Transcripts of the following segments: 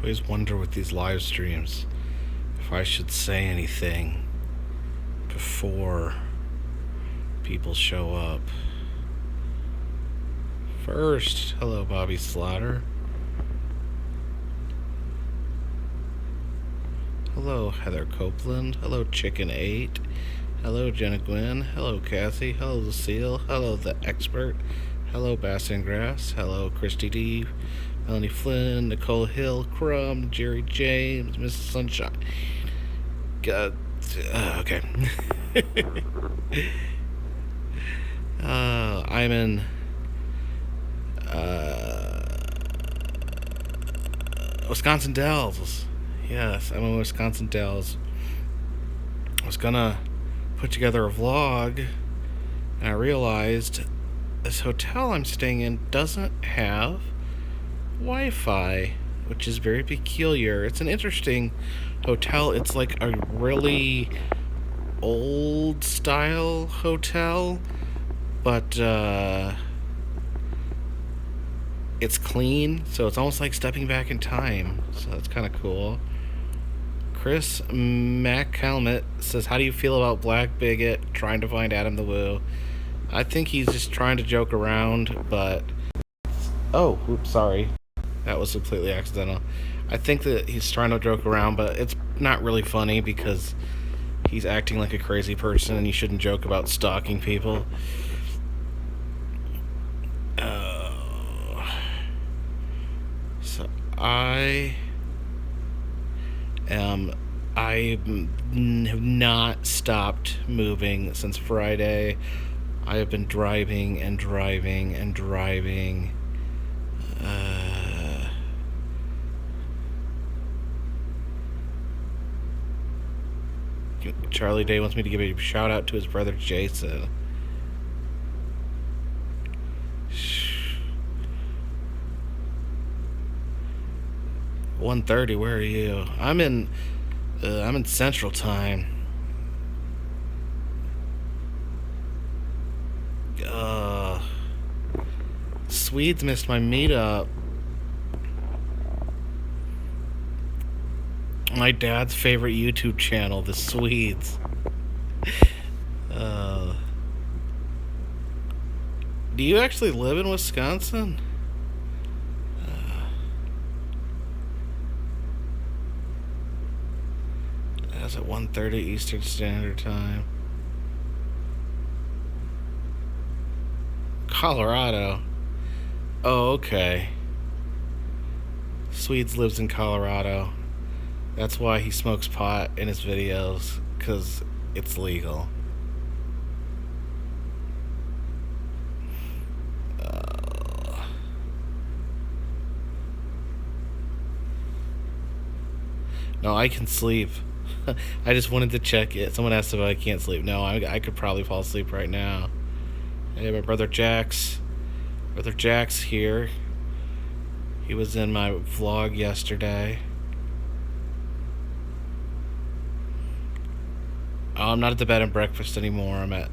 always wonder with these live streams if I should say anything before people show up. First, hello Bobby Slaughter. Hello Heather Copeland. Hello Chicken 8. Hello Jenna Gwynn. Hello Kathy. Hello Lucille. Hello The Expert. Hello Bass and Grass. Hello Christy D. Melanie Flynn. Nicole Hill. Crumb. Jerry James. Mrs. Sunshine. God, okay. I'm in Wisconsin Dells. Yes, I'm in Wisconsin Dells. I was gonna put together a vlog, and I realized this hotel I'm staying in doesn't have Wi-Fi, which is very peculiar. It's an interesting hotel. It's like a really old style hotel, but it's clean, so it's almost like stepping back in time. So that's kind of cool. Chris McCalmett says, how do you feel about Black Bigot trying to find Adam the Woo? I think he's just trying to joke around, but... Oh, oops, sorry. That was completely accidental. I think that he's trying to joke around, but it's not really funny because he's acting like a crazy person, and you shouldn't joke about stalking people. So I have not stopped moving since Friday. I have been driving and driving and driving. Charlie Day wants me to give a shout out to his brother Jason. 1:30. Where are you? I'm in Central Time. Swedes missed my meetup. My dad's favorite YouTube channel, the Swedes. Do you actually live in Wisconsin? That's at 1:30 Eastern Standard Time. Colorado. Oh, okay. Swedes lives in Colorado. That's why he smokes pot in his videos, because it's legal. No, I can sleep. I just wanted to check it. Someone asked if I can't sleep. No, I could probably fall asleep right now. Hey, my brother Jax. Brother Jax here. He was in my vlog yesterday. Oh, I'm not at the bed and breakfast anymore. I'm at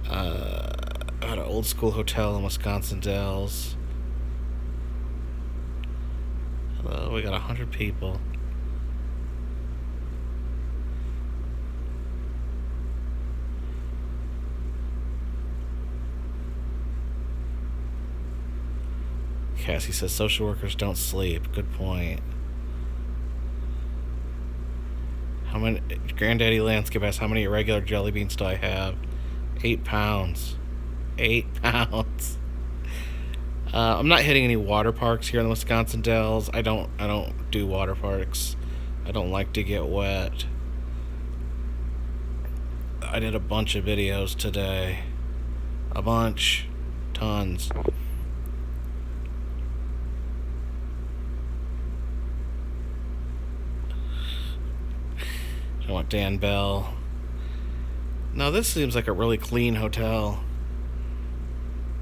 an old school hotel in Wisconsin Dells. Hello, we got 100 people. Cassie says social workers don't sleep. Good point. How many, Granddaddy Landscape asks, how many irregular jelly beans do I have? 8 pounds. 8 pounds. I'm not hitting any water parks here in the Wisconsin Dells. I don't do water parks. I don't like to get wet. I did a bunch of videos today. A bunch. Tons. I want Dan Bell. Now this seems like a really clean hotel.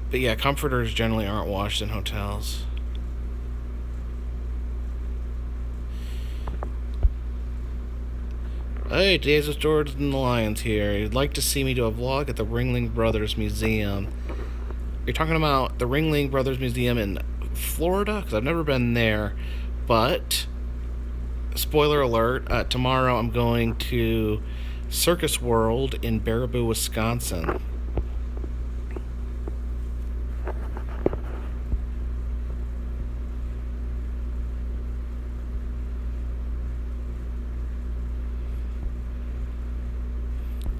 But yeah, comforters generally aren't washed in hotels. Hey, Jesus Jordan the Lions here. You'd like to see me do a vlog at the Ringling Brothers Museum. You're talking about the Ringling Brothers Museum in Florida? Because I've never been there. But spoiler alert, tomorrow I'm going to Circus World in Baraboo, Wisconsin.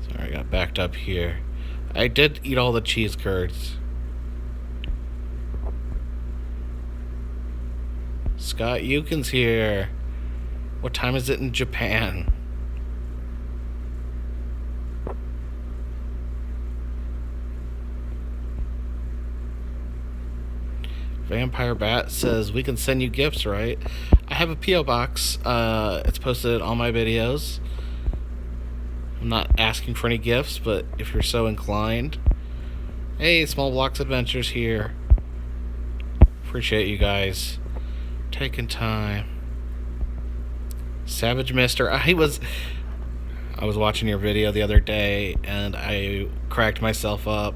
Sorry, I got backed up here. I did eat all the cheese curds. Scott Yukin's here. What time is it in Japan? Vampire Bat says, we can send you gifts, right? I have a P.O. box. It's posted on my videos. I'm not asking for any gifts, but if you're so inclined. Hey, Small Blocks Adventures here. Appreciate you guys taking time. Savage Mister, I was watching your video the other day, and I cracked myself up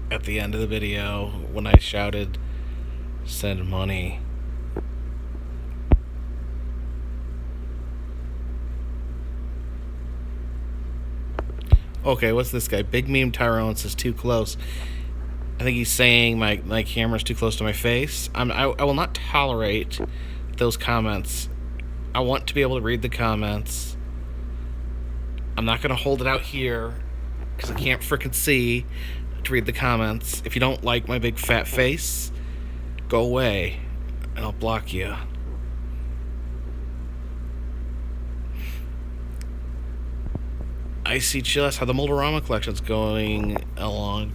at the end of the video when I shouted, "Send money." Okay, what's this guy? Big Meme Tyrone says too close. I think he's saying my camera's too close to my face. I will not tolerate those comments. I want to be able to read the comments. I'm not going to hold it out here because I can't frickin' see to read the comments. If you don't like my big fat face, go away and I'll block you. Icy Chillis, how the Moldorama collection's going along.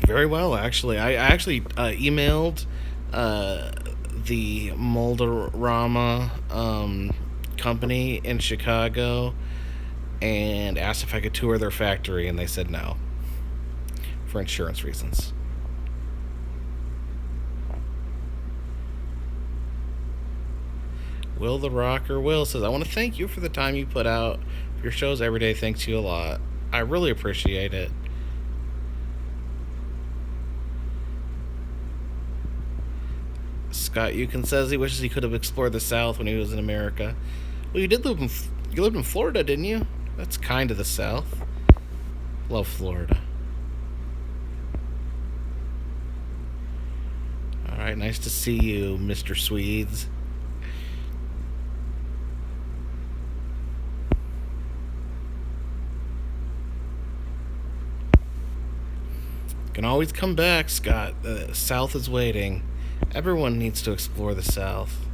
Very well, actually. I actually emailed the Moldorama company in Chicago and asked if I could tour their factory, and they said no for insurance reasons. Will the Rocker Will says, I want to thank you for the time you put out for your shows every day. Thanks you a lot. I really appreciate it. Scott Yukin says he wishes he could have explored the South when he was in America. Well, you lived in Florida, didn't you? That's kind of the South. Love Florida. All right, nice to see you, Mr. Swedes. Can always come back, Scott. The South is waiting. Everyone needs to explore the South.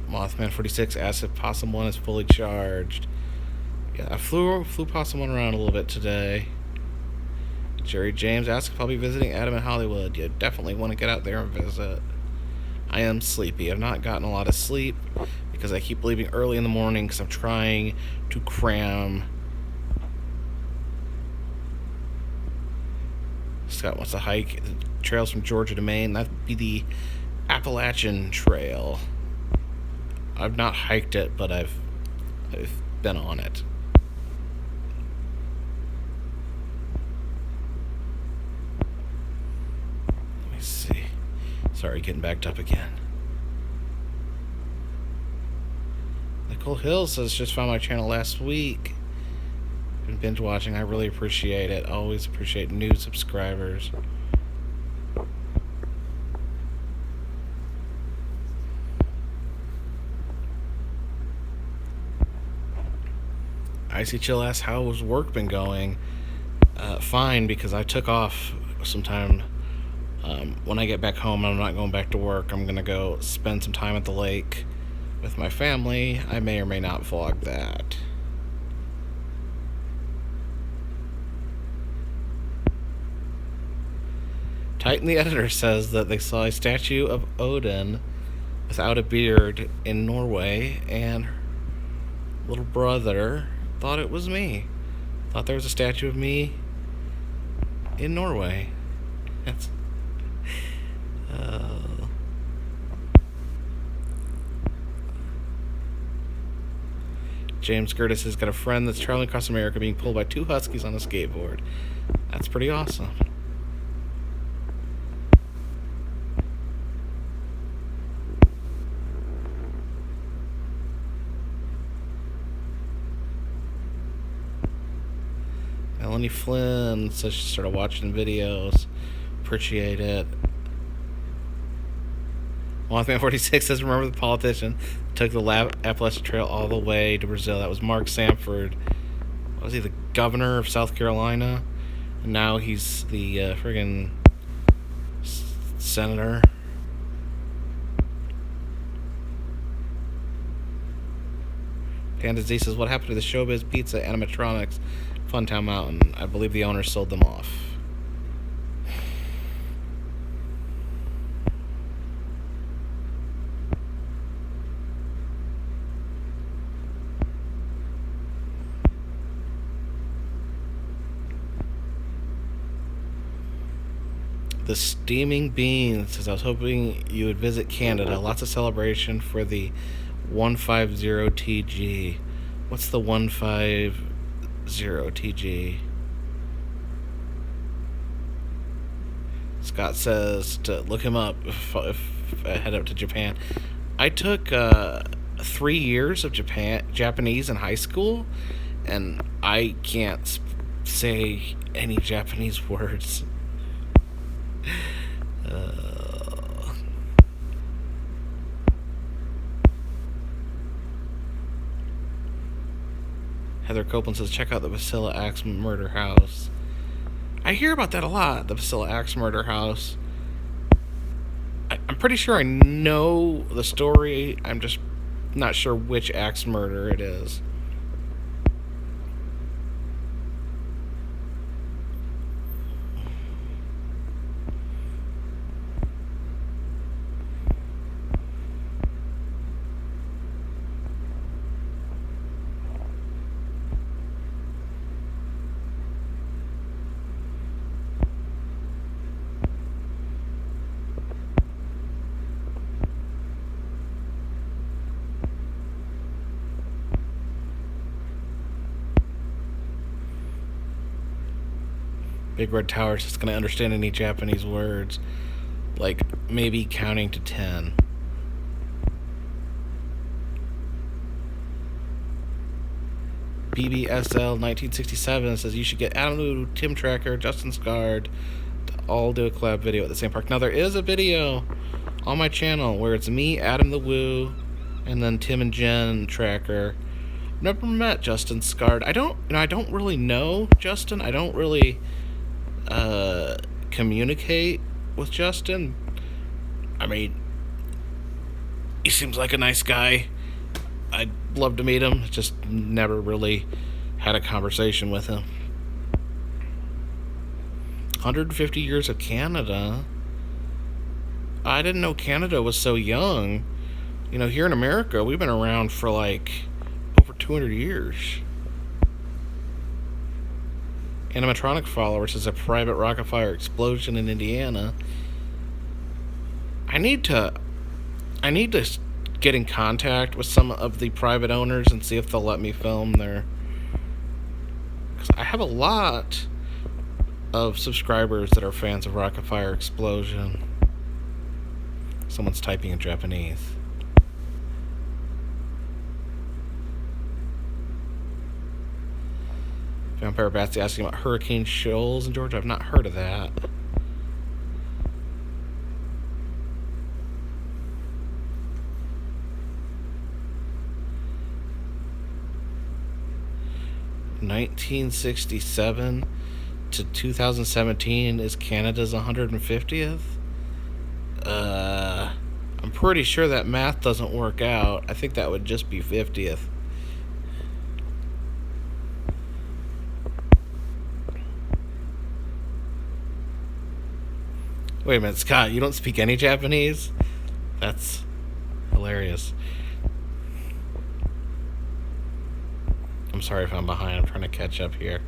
Mothman46 asks if Possum 1 is fully charged. Yeah, I flew Possum 1 around a little bit today. Jerry James asks if I'll be visiting Adam in Hollywood. You definitely want to get out there and visit. I am sleepy. I've not gotten a lot of sleep because I keep leaving early in the morning because I'm trying to cram. Scott wants to hike the trails from Georgia to Maine. That'd be the Appalachian Trail. I've not hiked it, but I've been on it. Let me see. Sorry, getting backed up again. Nicole Hill says, just found my channel last week. Been binge watching. I really appreciate it. Always appreciate new subscribers. Icy Chill asks, how has work been going? Fine, because I took off some time. When I get back home, I'm not going back to work. I'm going to go spend some time at the lake with my family. I may or may not vlog that. Titan the Editor says that they saw a statue of Odin without a beard in Norway, and her little brother thought it was me. Thought there was a statue of me in Norway. That's... James Gertis has got a friend that's traveling across America being pulled by two huskies on a skateboard. That's pretty awesome. Melanie Flynn says she started watching videos. Appreciate it. Mothman 46 says, remember the politician took the Appalachian Trail all the way to Brazil. That was Mark Sanford. Was he the governor of South Carolina? And now he's the friggin' senator. Panda Z says, what happened to the Showbiz Pizza animatronics Funtown Mountain? I believe the owner sold them off. The Steaming Bean says, I was hoping you would visit Canada. Lots of celebration for the 150TG. What's the 150TG? Scott says to look him up if I head up to Japan. I took 3 years of Japanese in high school, and I can't say any Japanese words. Heather Copeland says, check out the Vasilla Axe Murder House. I hear about that a lot, the Vasilla Axe Murder House. I'm pretty sure I know the story. I'm just not sure which axe murder it is. Big Red Tower is just going to understand any Japanese words. Like, maybe counting to 10. BBSL 1967 says, you should get Adam Lou, Tim Tracker, Justin Scard to all do a collab video at the same park. Now, there is a video on my channel where it's me, Adam the Woo, and then Tim and Jen Tracker. Never met Justin Scard. I don't really know Justin. I don't really communicate with Justin. I mean, he seems like a nice guy. I'd love to meet him. Just never really had a conversation with him. 150 years of Canada. I didn't know Canada was so young. You know, here in America, we've been around for like over 200 years. Animatronic followers is a private rocket fire explosion in Indiana. I need to get in contact with some of the private owners and see if they'll let me film there. Because I have a lot of subscribers that are fans of Rocket Fire Explosion. Someone's typing in Japanese. Vampire Batsy asking about Hurricane Shoals in Georgia. I've not heard of that. (1967 to 2017) is Canada's 150th. I'm pretty sure that math doesn't work out. I think that would just be 50th. Wait a minute, Scott, you don't speak any Japanese? That's hilarious. I'm sorry if I'm behind. I'm trying to catch up here.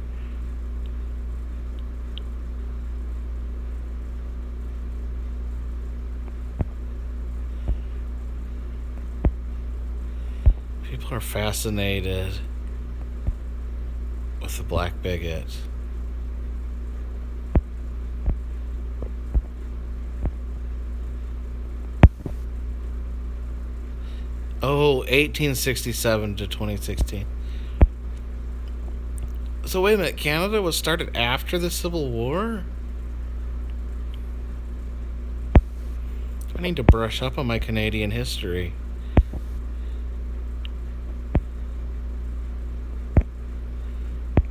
People are fascinated with the black bigot. Oh, 1867 to 2016. So wait a minute, Canada was started after the Civil War? I need to brush up on my Canadian history.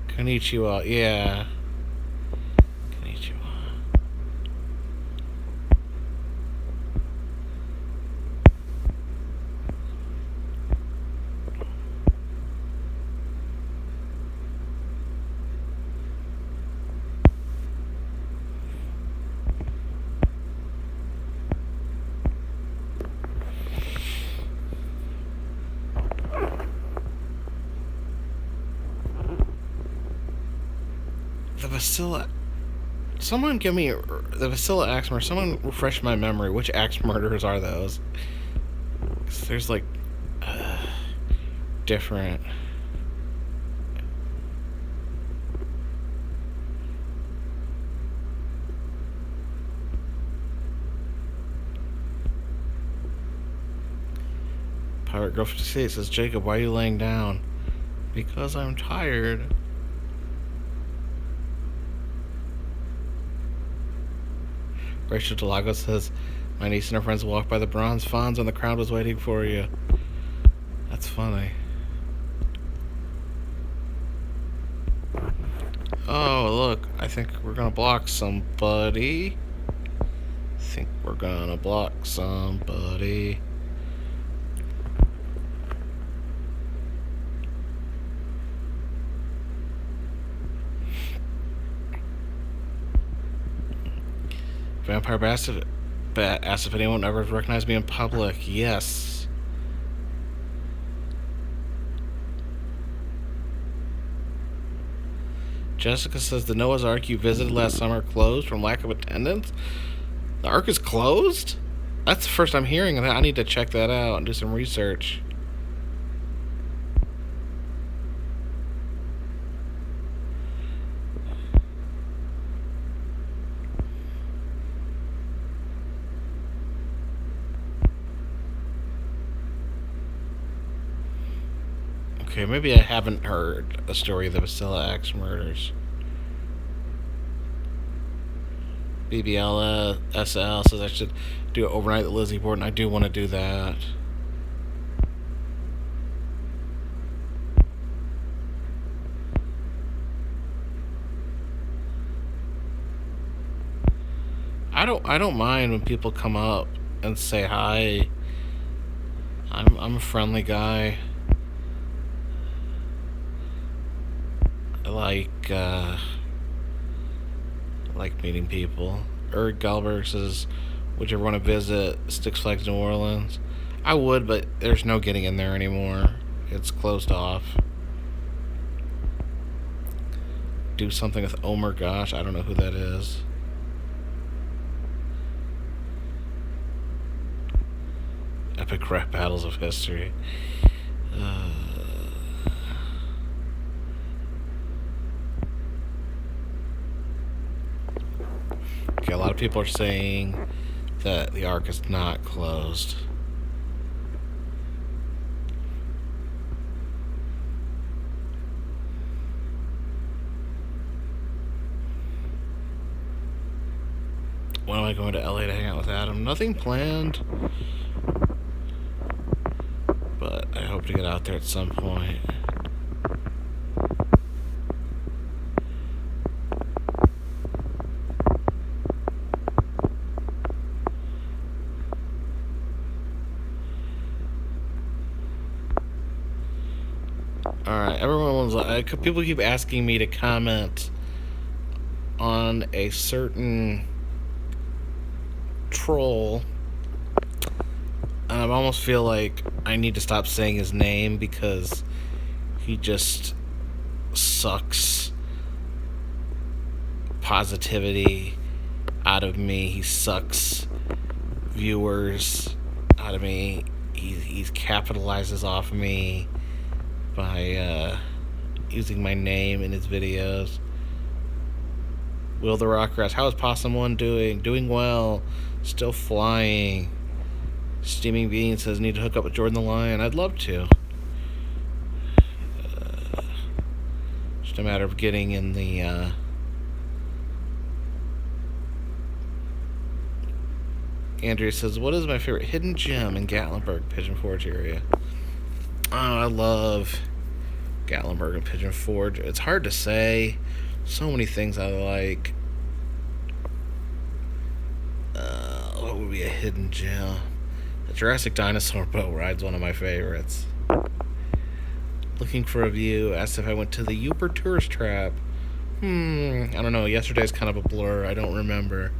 Konnichiwa, yeah. Konnichiwa. The Vasilla. Someone give me the Vasilla axe murder. Someone refresh my memory. Which axe murders are those? 'Cause there's like different. Pirate Girl 58 says, Jacob, why are you laying down? Because I'm tired. Rachel Delago says, my niece and her friends walked by the bronze fawns when the crowd was waiting for you. That's funny. Oh, look. I think we're gonna block somebody. Vampire Bastard asked if anyone ever recognized me in public. Yes. Jessica says the Noah's Ark you visited last summer closed from lack of attendance. The Ark is closed? That's the first I'm hearing of that. I need to check that out and do some research. Okay, maybe I haven't heard a story of the Vasilla Axe murders. BBL SL says I should do it overnight at the Lizzie board, and I do want to do that. I don't mind when people come up and say hi. I'm a friendly guy. I like meeting people. Erd Galberg says, would you ever want to visit Six Flags New Orleans? I would, but there's no getting in there anymore. It's closed off. Do something with Omer Gosh. I don't know who that is. Epic rap battles of history. Okay, a lot of people are saying that the Ark is not closed. When am I going to LA to hang out with Adam? Nothing planned, but I hope to get out there at some point. Alright, everyone's like, people keep asking me to comment on a certain troll, and I almost feel like I need to stop saying his name because he just sucks positivity out of me. He sucks viewers out of me. He capitalizes off me by using my name in his videos. Will the Rockgrass, how is Possum 1 doing? Doing well. Still flying. Steaming Bean says, need to hook up with Jordan the Lion. I'd love to. Just a matter of getting in the Andrea says, what is my favorite hidden gem in Gatlinburg, Pigeon Forge area? Oh, I love Gatlinburg and Pigeon Forge. It's hard to say. So many things I like. What would be a hidden gem? The Jurassic Dinosaur boat ride's one of my favorites. Looking for a view. Asked if I went to the Uper Tourist Trap. I don't know. Yesterday's kind of a blur. I don't remember.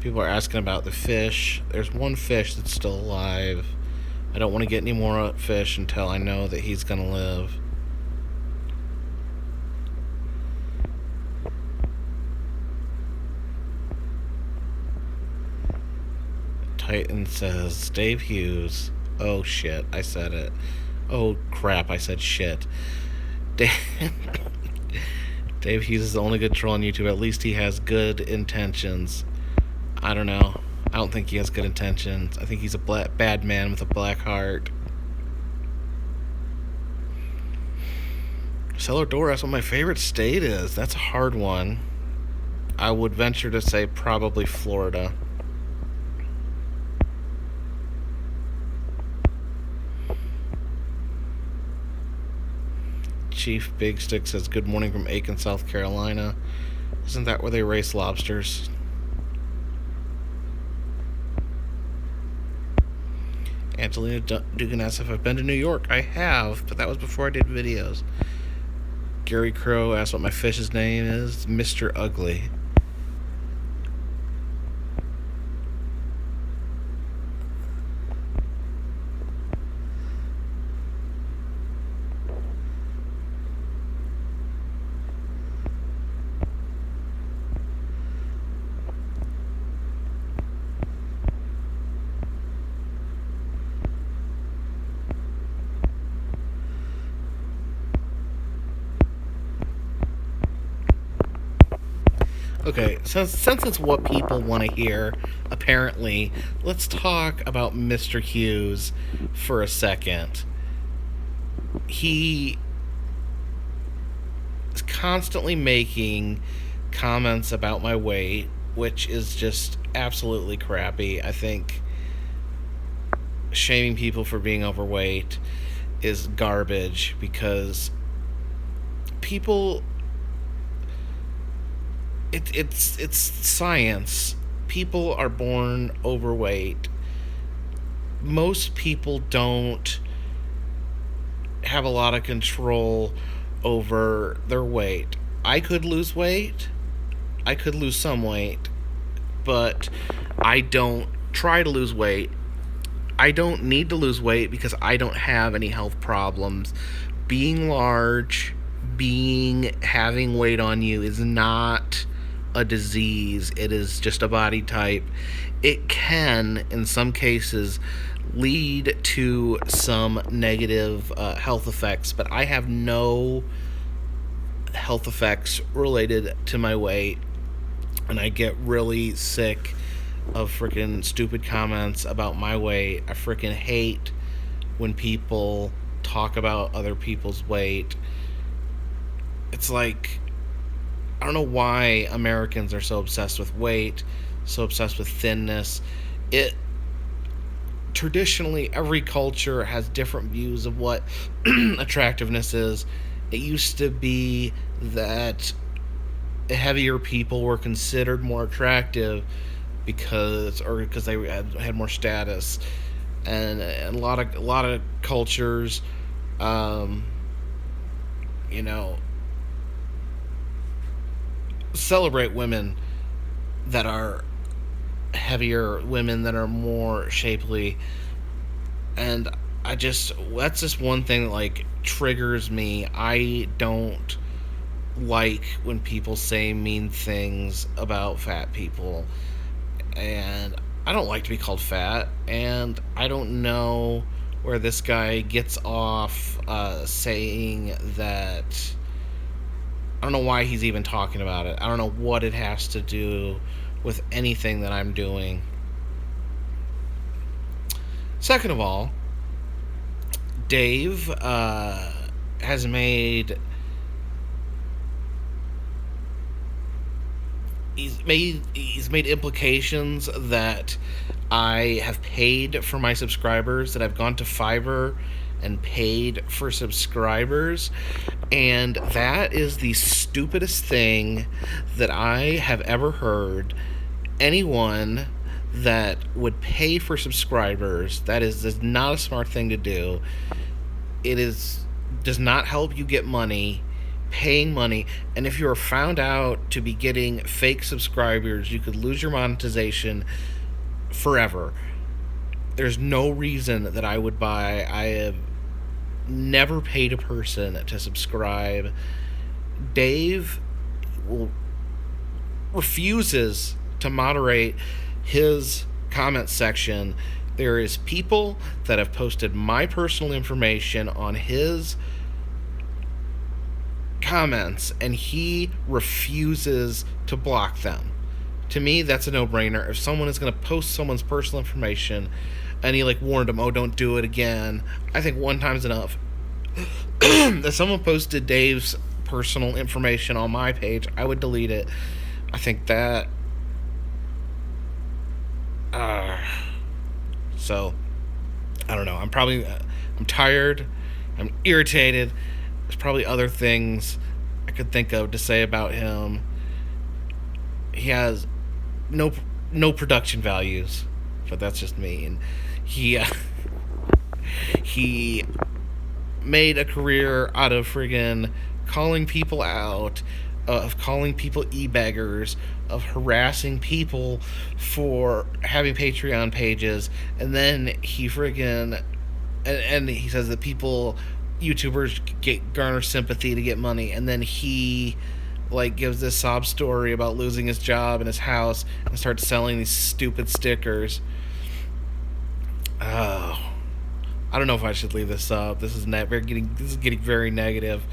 People are asking about the fish. There's one fish that's still alive. I don't want to get any more fish until I know that he's going to live. Titan says, Dave Hughes. Oh shit, I said it. Oh crap, I said shit. Dave Hughes is the only good troll on YouTube. At least he has good intentions. I don't know. I don't think he has good intentions. I think he's a bad man with a black heart. Cellar Door asks what my favorite state is. That's a hard one. I would venture to say probably Florida. Chief Big Stick says, good morning from Aiken, South Carolina. Isn't that where they race lobsters? Angelina Dugan asks if I've been to New York. I have, but that was before I did videos. Gary Crow asked what my fish's name is. Mr. Ugly. Okay, since it's what people want to hear, apparently, let's talk about Mr. Hughes for a second. He is constantly making comments about my weight, which is just absolutely crappy. I think shaming people for being overweight is garbage because people... It's science. People are born overweight. Most people don't have a lot of control over their weight. I could lose weight. I could lose some weight. But I don't try to lose weight. I don't need to lose weight because I don't have any health problems. Being large, having weight on you is not a disease. It is just a body type. It can, in some cases, lead to some negative health effects, but I have no health effects related to my weight, and I get really sick of freaking stupid comments about my weight. I freaking hate when people talk about other people's weight. It's like, I don't know why Americans are so obsessed with weight, so obsessed with thinness. Traditionally, every culture has different views of what attractiveness is. It used to be that heavier people were considered more attractive because they had more status, and a lot of cultures, celebrate women that are heavier, women that are more shapely, and that's just one thing that like triggers me. I don't like when people say mean things about fat people, and I don't like to be called fat, and I don't know where this guy gets off saying that don't know why he's even talking about it. I don't know what it has to do with anything that I'm doing. Second of all, Dave has made he's made implications that I have paid for my subscribers, that I've gone to Fiverr and paid for subscribers, and that is the stupidest thing that I have ever heard. Anyone that would pay for subscribers, that is not a smart thing to do. It does not help you get money, paying money, and if you're found out to be getting fake subscribers, you could lose your monetization forever. There's no reason that I would buy. I have never paid a person to subscribe. Dave refuses to moderate his comment section. There is people that have posted my personal information on his comments, and he refuses to block them. To me, that's a no-brainer. If someone is going to post someone's personal information, and he warned them, oh, don't do it again, I think one time's enough. If someone posted Dave's personal information on my page, I would delete it. I think that so I don't know. I'm tired. I'm irritated. There's probably other things I could think of to say about him. He has no production values, but that's just me. And he made a career out of friggin' calling people out, of calling people e-beggars, of harassing people for having Patreon pages, and then he friggin' and he says that YouTubers garner sympathy to get money, and then he gives this sob story about losing his job and his house and starts selling these stupid stickers. Oh, I don't know if I should leave this up. This is getting very negative.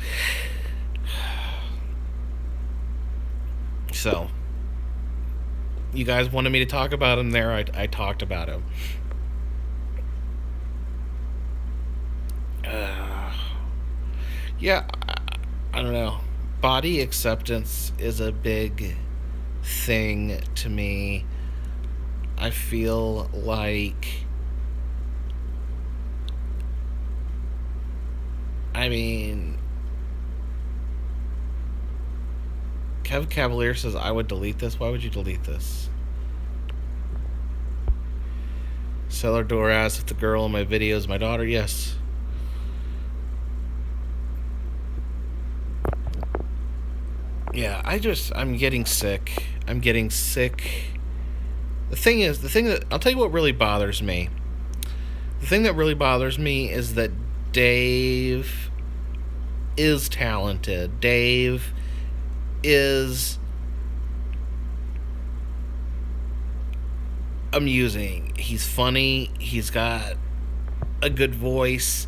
So, you guys wanted me to talk about him there. I talked about him. Yeah, I don't know. Body acceptance is a big thing to me. I feel like, Kev Cavalier says, I would delete this. Why would you delete this? Cellar door asks if the girl in my video is my daughter. Yes. Yeah, I'm getting sick. The thing that I'll tell you what really bothers me. The thing that really bothers me is that Dave is talented. Dave is amusing. He's funny. He's got a good voice.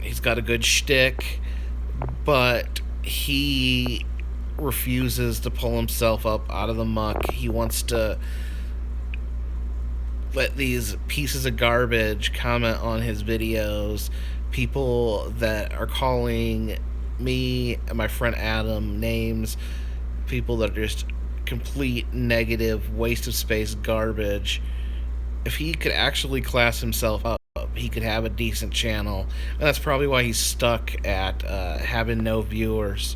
He's got a good shtick, but he refuses to pull himself up out of the muck. He wants to let these pieces of garbage comment on his videos. People that are calling me and my friend Adam names. People that are just complete negative, waste of space garbage. If he could actually class himself up, he could have a decent channel. And that's probably why he's stuck at having no viewers.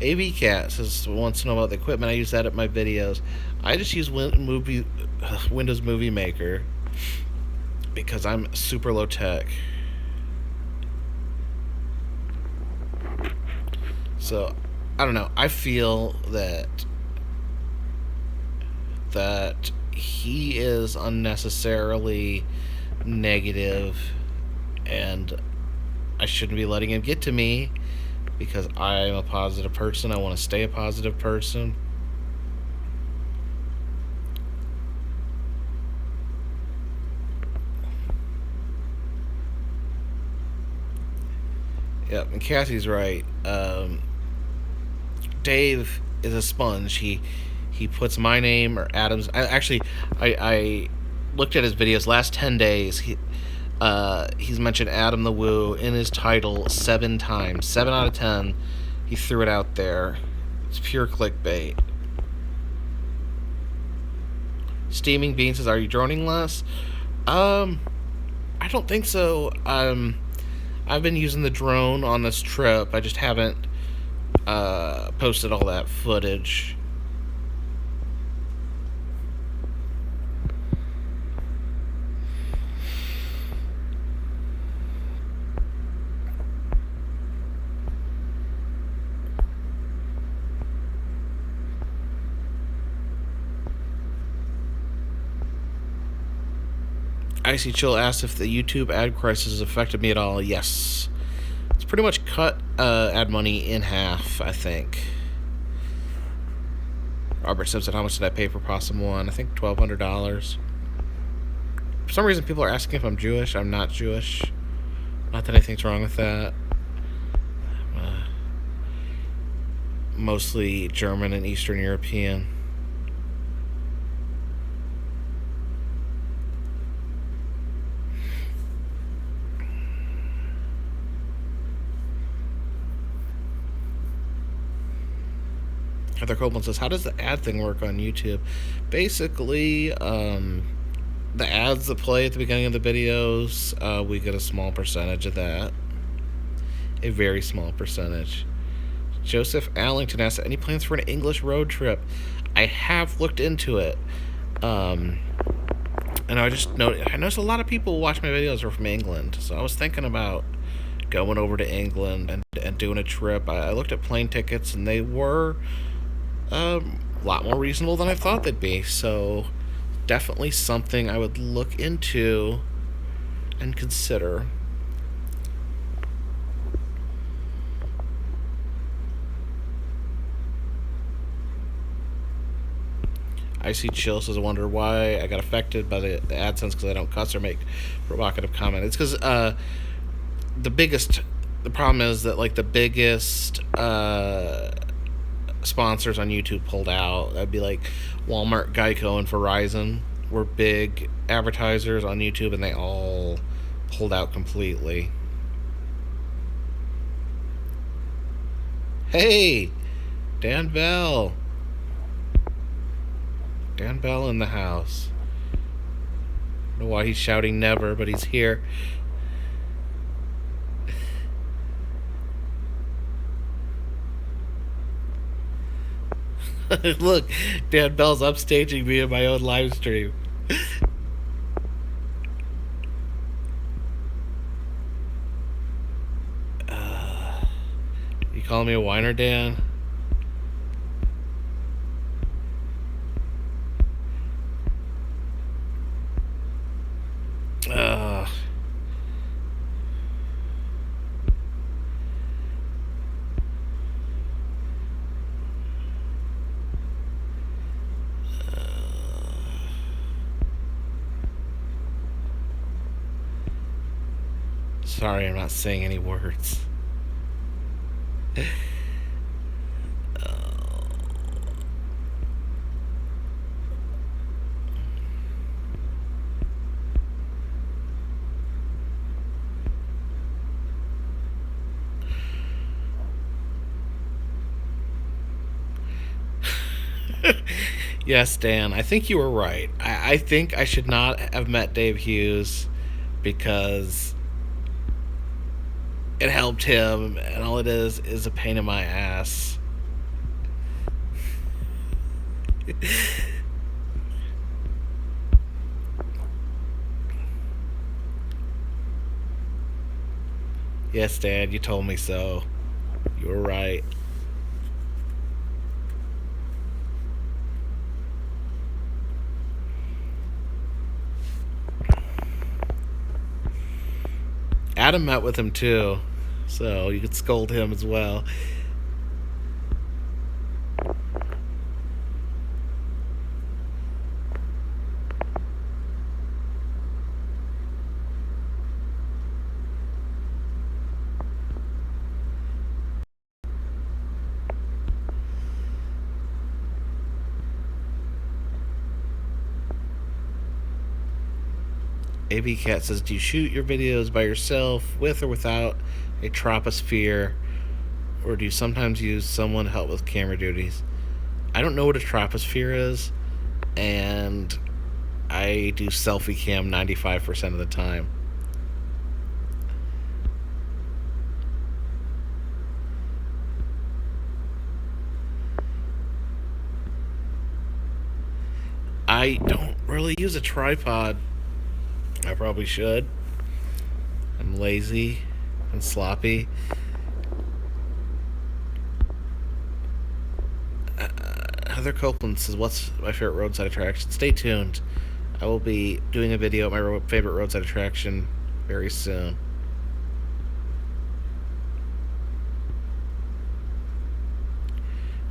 AV Cat says, wants to know about the equipment I use to edit my videos. I just use Windows Movie Maker because I'm super low tech. So, I don't know. I feel that he is unnecessarily negative, and I shouldn't be letting him get to me because I'm a positive person. I want to stay a positive person. Yep, and Cassie's right. Dave is a sponge. He puts my name or Adam's. I looked at his videos last 10 days. He's mentioned Adam the Woo in his title 7 times. 7 out of 10. He threw it out there. It's pure clickbait. Steaming Bean says, "Are you droning less?" I don't think so. I've been using the drone on this trip. I just haven't posted all that footage. Icy Chill asked if the YouTube ad crisis has affected me at all. Yes. It's pretty much cut ad money in half, I think. Robert Simpson, how much did I pay for Possum 1? I think $1,200. For some reason, people are asking if I'm Jewish. I'm not Jewish. Not that anything's wrong with that. Mostly German and Eastern European. Heather Copeland says, "How does the ad thing work on YouTube?" Basically, the ads that play at the beginning of the videos, we get a small percentage of that. A very small percentage. Joseph Allington asks, "Any plans for an English road trip?" I have looked into it. And I noticed a lot of people who watch my videos are from England. So I was thinking about going over to England and doing a trip. I looked at plane tickets, and they were a lot more reasonable than I thought they'd be. So definitely something I would look into and consider. Icy Chill says, "I wonder why I got affected by the AdSense because I don't cuss or make provocative comment." It's because the problem is that like the biggest sponsors on YouTube pulled out. That'd be like Walmart, Geico, and Verizon were big advertisers on YouTube, and they all pulled out completely. Hey, Dan Bell. Dan Bell in the house. I don't know why he's shouting never, but he's here. Look, Dan Bell's upstaging me in my own live stream. You calling me a whiner, Dan? Sorry, I'm not saying any words. Yes, Dan, I think you were right. I think I should not have met Dave Hughes because it helped him, and all it is a pain in my ass. Yes, Dad, you told me so. You were right. Adam met with him too, so you could scold him as well. AB Cat says, do you shoot your videos by yourself, with or without a troposphere, or do you sometimes use someone to help with camera duties? I don't know what a troposphere is, and I do selfie cam 95% of the time. I don't really use a tripod. I probably should. I'm lazy and sloppy. Heather Copeland says, what's my favorite roadside attraction? Stay tuned. I will be doing a video of my favorite roadside attraction very soon.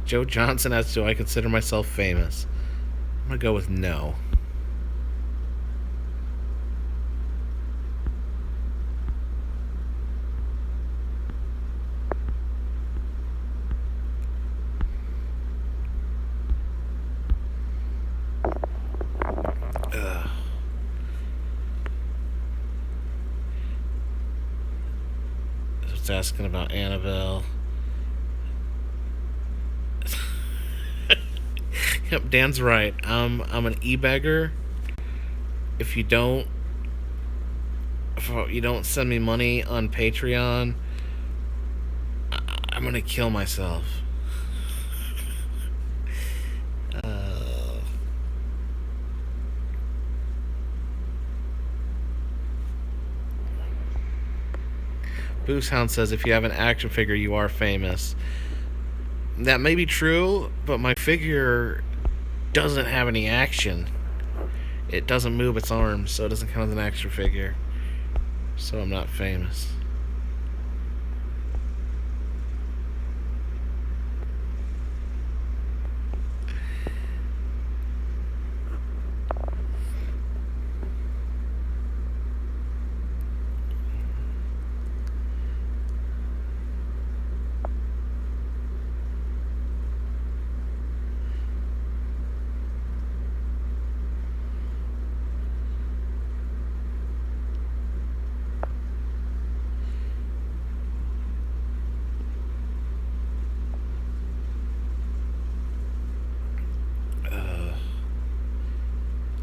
Joe Johnson asks, do I consider myself famous? I'm going to go with no. It's asking about Annabelle. Yep, Dan's right. I'm an e-beggar. If you don't send me money on Patreon, I'm gonna kill myself. Boosehound says, if you have an action figure, you are famous. That may be true, but my figure doesn't have any action. It doesn't move its arms, so it doesn't count as an action figure. So I'm not famous.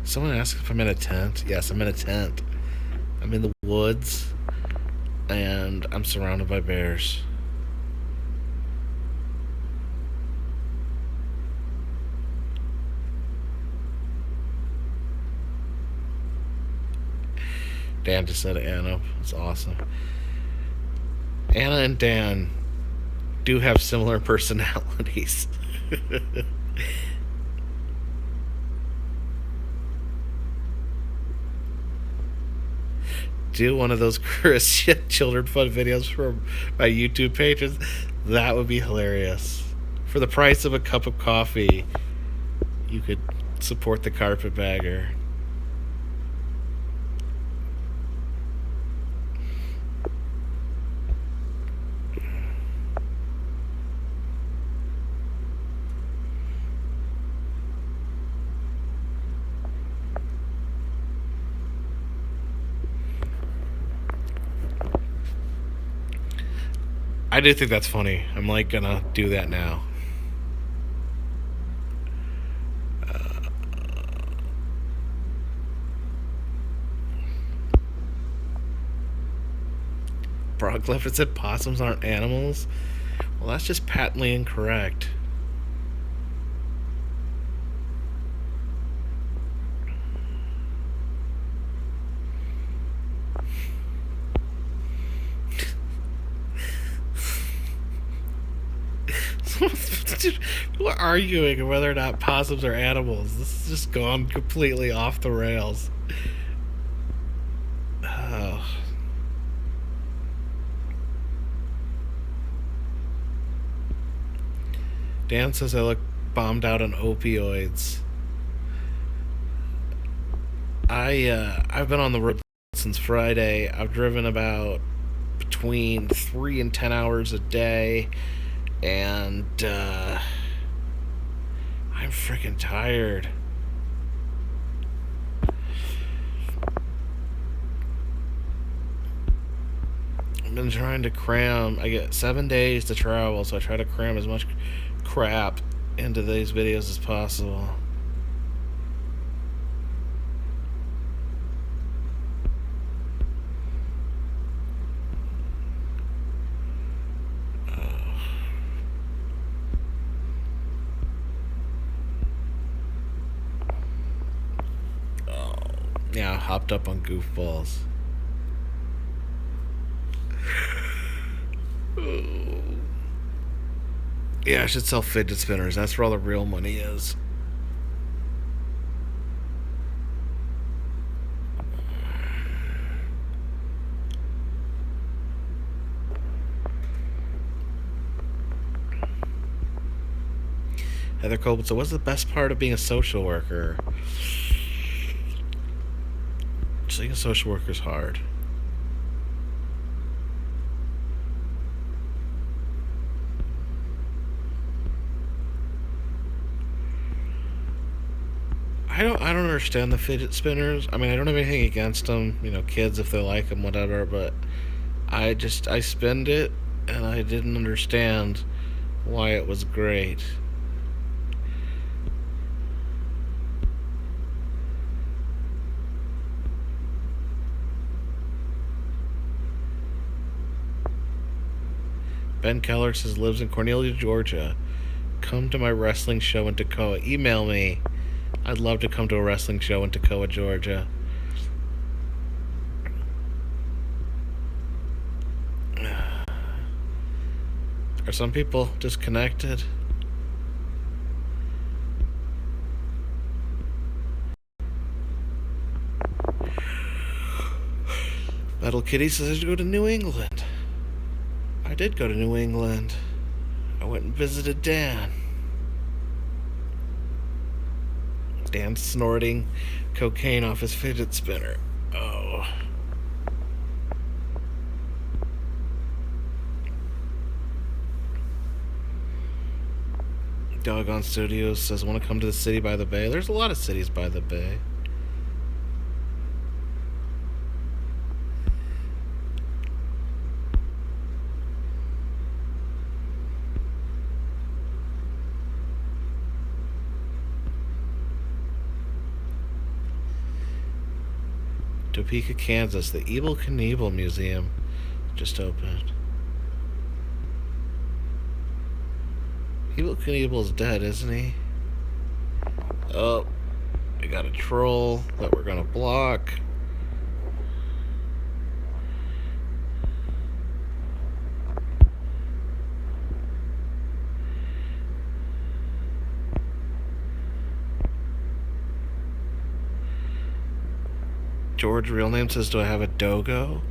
Someone asked if I'm in a tent. Yes, I'm in a tent. I'm in the woods, and I'm surrounded by bears. Dan just said Anna. It's awesome. Anna and Dan do have similar personalities. Do one of those Christian children fun videos from my YouTube pages. That would be hilarious. For the price of a cup of coffee, you could support the Carpetbagger. I do think that's funny. I'm like gonna do that now. Brock Clifford said possums aren't animals. Well, that's just patently incorrect. People are arguing whether or not possums are animals. This has just gone completely off the rails. Oh. Dan says I look bombed out on opioids. I've been on the road since Friday. I've driven about between 3 and 10 hours a day, and I'm freaking tired. been trying to cram. I get 7 days to travel, so I try to cram as much crap into these videos as possible. Yeah, I hopped up on goofballs. Yeah, I should sell fidget spinners. That's where all the real money is. Heather Colbert, so what's the best part of being a social worker? Just being a social worker is hard. I don't understand the fidget spinners. I mean, I don't have anything against them. You know, kids if they like them, whatever. But I spend it, and I didn't understand why it was great. Ben Keller says lives in Cornelia, Georgia. Come to my wrestling show in Toccoa. Email me. I'd love to come to a wrestling show in Toccoa, Georgia. Are some people disconnected? Metal Kitty says I should go to New England. I did go to New England. I went and visited Dan. Dan snorting cocaine off his fidget spinner. Oh. Doggone Studios says, want to come to the city by the bay? There's a lot of cities by the bay. Topeka, Kansas, the Evel Knievel Museum just opened. Evel Knievel's dead, isn't he? Oh, we got a troll that we're gonna block. George real name says, do I have a dogo?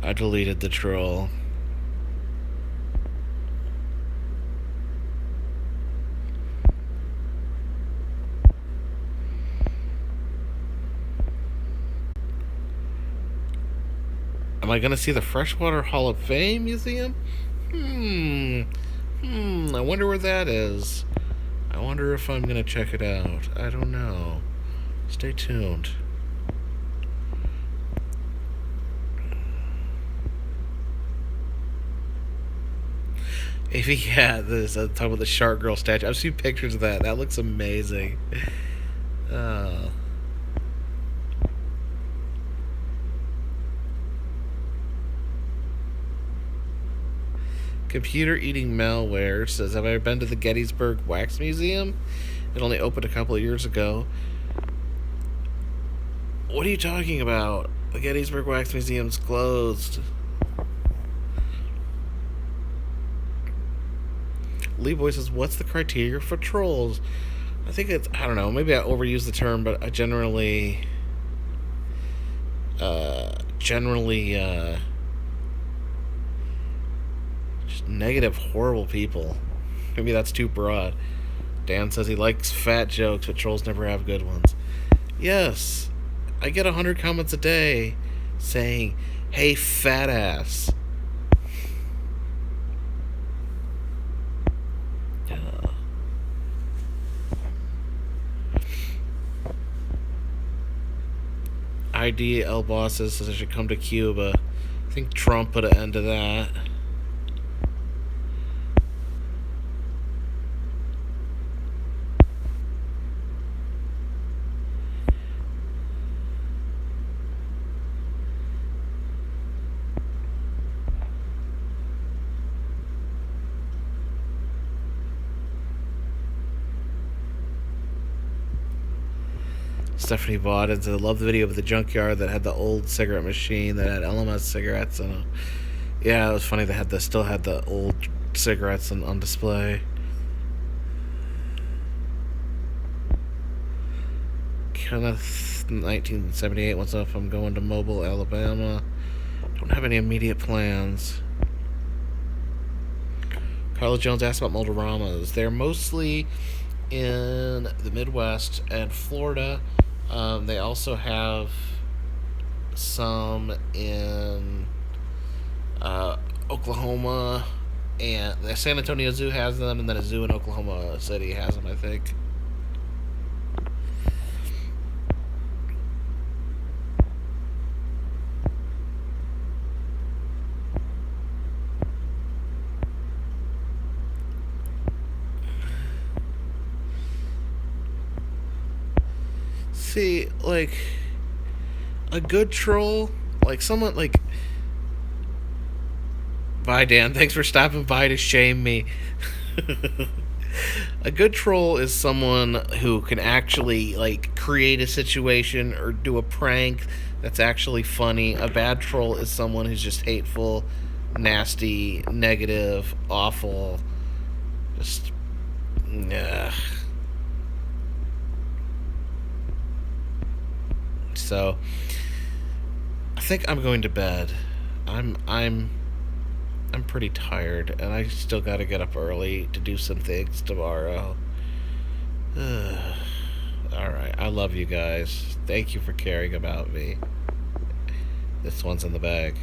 I deleted the troll. Am I gonna see the Freshwater Hall of Fame Museum? I wonder where that is. I wonder if I'm gonna check it out. I don't know. Stay tuned. Maybe, yeah, this talk about the Shark Girl statue. I've seen pictures of that. That looks amazing. Oh. Computer Eating Malware says, have I ever been to the Gettysburg Wax Museum? It only opened a couple of years ago. What are you talking about? The Gettysburg Wax Museum's closed. Lee Boy says, what's the criteria for trolls? I think it's, I don't know, maybe I overuse the term, but I generally just negative, horrible people. Maybe that's too broad. Dan says he likes fat jokes, but trolls never have good ones. Yes, I get 100 comments a day saying, hey, fat ass. ID El Bosses says I should come to Cuba. I think Trump put an end to that. Stephanie bought it. I love the video of the junkyard that had the old cigarette machine that had LMS cigarettes in it. Yeah, it was funny. They had still had the old cigarettes on display. Kenneth 1978 wants to know if I'm going to Mobile, Alabama. Don't have any immediate plans. Carla Jones asked about Moldoramas. They're mostly in the Midwest and Florida. They also have some in Oklahoma, and the San Antonio Zoo has them, and then a zoo in Oklahoma City has them, I think. See, like, a good troll, like someone like. Bye, Dan. Thanks for stopping by to shame me. A good troll is someone who can actually like create a situation or do a prank that's actually funny. A bad troll is someone who's just hateful, nasty, negative, awful. Just ugh. So I think I'm going to bed. I'm pretty tired, and I still got to get up early to do some things tomorrow. Alright, I love you guys. Thank you for caring about me. This one's in the bag.